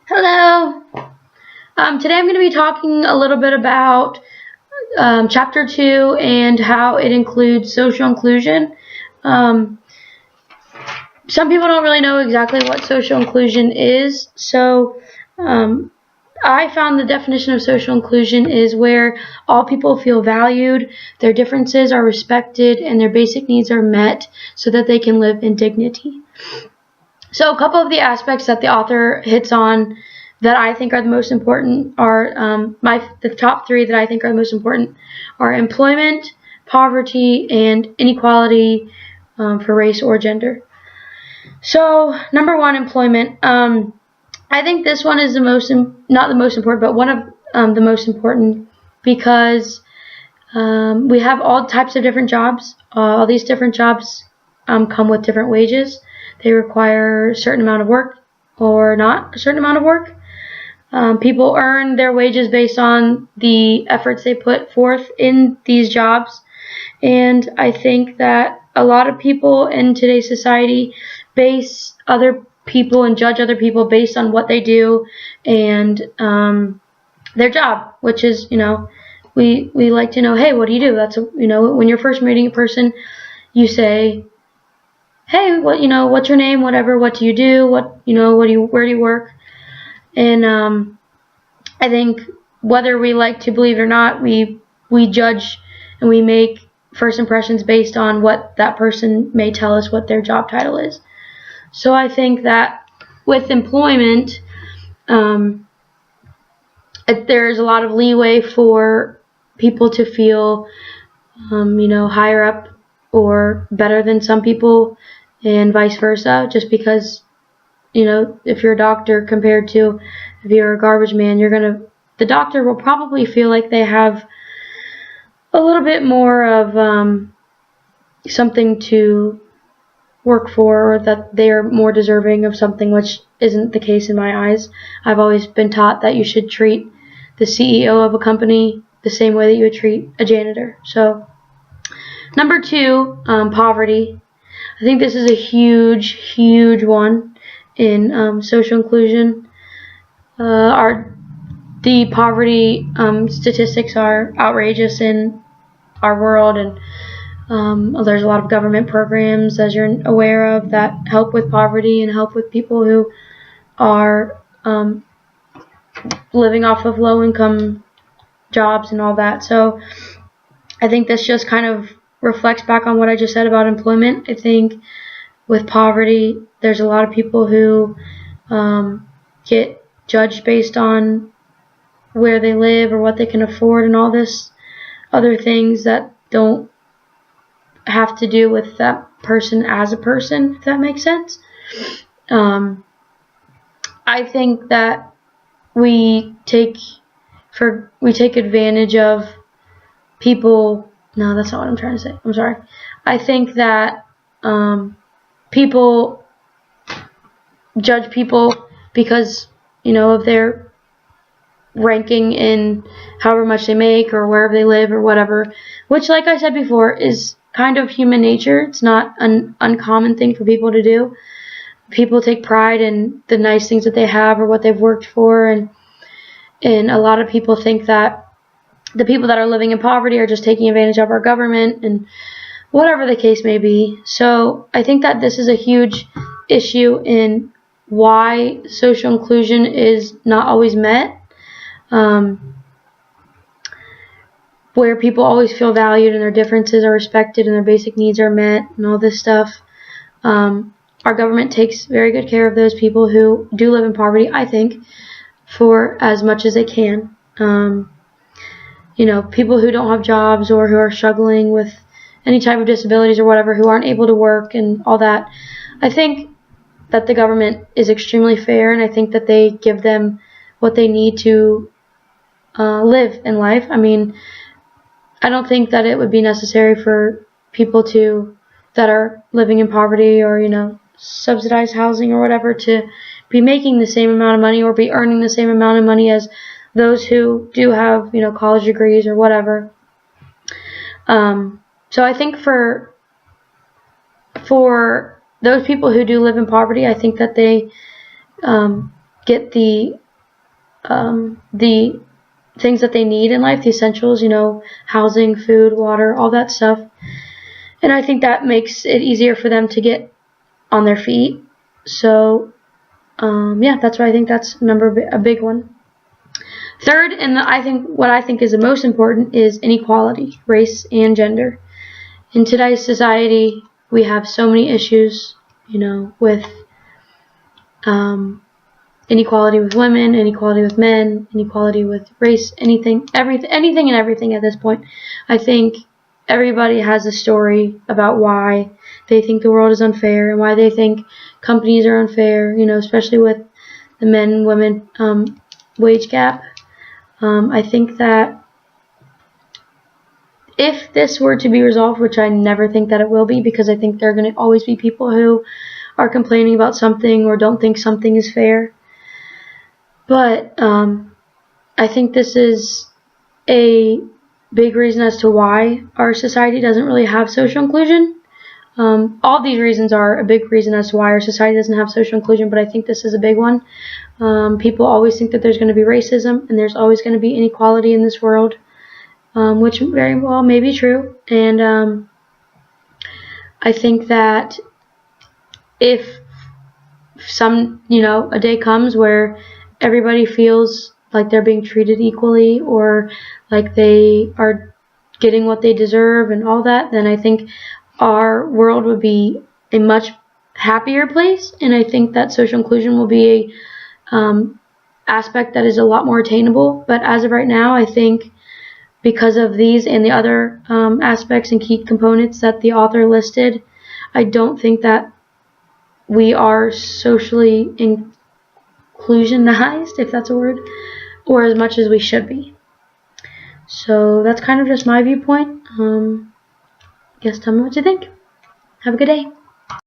Hello. Today I'm going to be talking a little bit about Chapter 2 and how it includes social inclusion. Some people don't really know exactly what social inclusion is, so I found the definition of social inclusion is where all people feel valued, their differences are respected, and their basic needs are met so that they can live in dignity. So a couple of the aspects that the author hits on that I think are the most important are the top three that I think are the most important are employment, poverty, and inequality for race or gender. So number one, employment. I think this one is not the most important, but one of the most important because we have all types of different jobs. All these different jobs come with different wages. They require a certain amount of work or not a certain amount of work. People earn their wages based on the efforts they put forth in these jobs. And I think that a lot of people in today's society base other people and judge other people based on what they do and their job, which is, we like to know, hey, what do you do? That's, when you're first meeting a person, you say, hey, what's your name? Whatever. What do you do? Where do you work? And I think whether we like to believe it or not, we judge and we make first impressions based on what that person may tell us what their job title is. So I think that with employment, there's a lot of leeway for people to feel, higher up or better than some people, and vice versa. Just because, if you're a doctor compared to if you're a garbage man, the doctor will probably feel like they have a little bit more of something to work for, or that they are more deserving of something, which isn't the case in my eyes. I've always been taught that you should treat the CEO of a company the same way that you would treat a janitor. So, number two, poverty. I think this is a huge, huge one in social inclusion. The poverty statistics are outrageous in our world, and there's a lot of government programs, as you're aware of, that help with poverty and help with people who are living off of low-income jobs and all that. So I think this just kind of reflects back on what I just said about employment. I think with poverty, there's a lot of people who get judged based on where they live or what they can afford and all this other things that don't have to do with that person as a person, if that makes sense. I think that we take advantage of people. No, that's not what I'm trying to say. I'm sorry. I think that people judge people because, of their ranking in however much they make or wherever they live or whatever, which, like I said before, is kind of human nature. It's not an uncommon thing for people to do. People take pride in the nice things that they have or what they've worked for, and a lot of people think that the people that are living in poverty are just taking advantage of our government, and whatever the case may be. So I think that this is a huge issue in why social inclusion is not always met, where people always feel valued and their differences are respected and their basic needs are met and all this stuff. Our government takes very good care of those people who do live in poverty, I think, for as much as they can. People who don't have jobs or who are struggling with any type of disabilities or whatever, who aren't able to work and all that. I think that the government is extremely fair, and I think that they give them what they need to live in life. I mean, I don't think that it would be necessary for people that are living in poverty or, subsidized housing or whatever to be making the same amount of money or be earning the same amount of money as those who do have, college degrees or whatever. So I think for those people who do live in poverty, I think that they get the things that they need in life, the essentials, you know, housing, food, water, all that stuff. And I think that makes it easier for them to get on their feet. So, yeah, that's why I think that's a big one. Third, and what I think is the most important, is inequality, race and gender. In today's society, we have so many issues, you know, with inequality with women, inequality with men, inequality with race, anything and everything at this point. I think everybody has a story about why they think the world is unfair and why they think companies are unfair, you know, especially with the men and women wage gap. I think that if this were to be resolved, which I never think that it will be, because I think there are going to always be people who are complaining about something or don't think something is fair. But I think this is a big reason as to why our society doesn't really have social inclusion. All these reasons are a big reason as to why our society doesn't have social inclusion, but I think this is a big one. People always think that there's going to be racism and there's always going to be inequality in this world, which very well may be true. And I think that if a day comes where everybody feels like they're being treated equally or like they are getting what they deserve and all that, then I think our world would be a much happier place, and I think that social inclusion will be a aspect that is a lot more attainable. But as of right now, I think because of these and the other aspects and key components that the author listed, I don't think that we are socially inclusionized, if that's a word, or as much as we should be. So that's kind of just my viewpoint. Guess tell me what you think. Have a good day.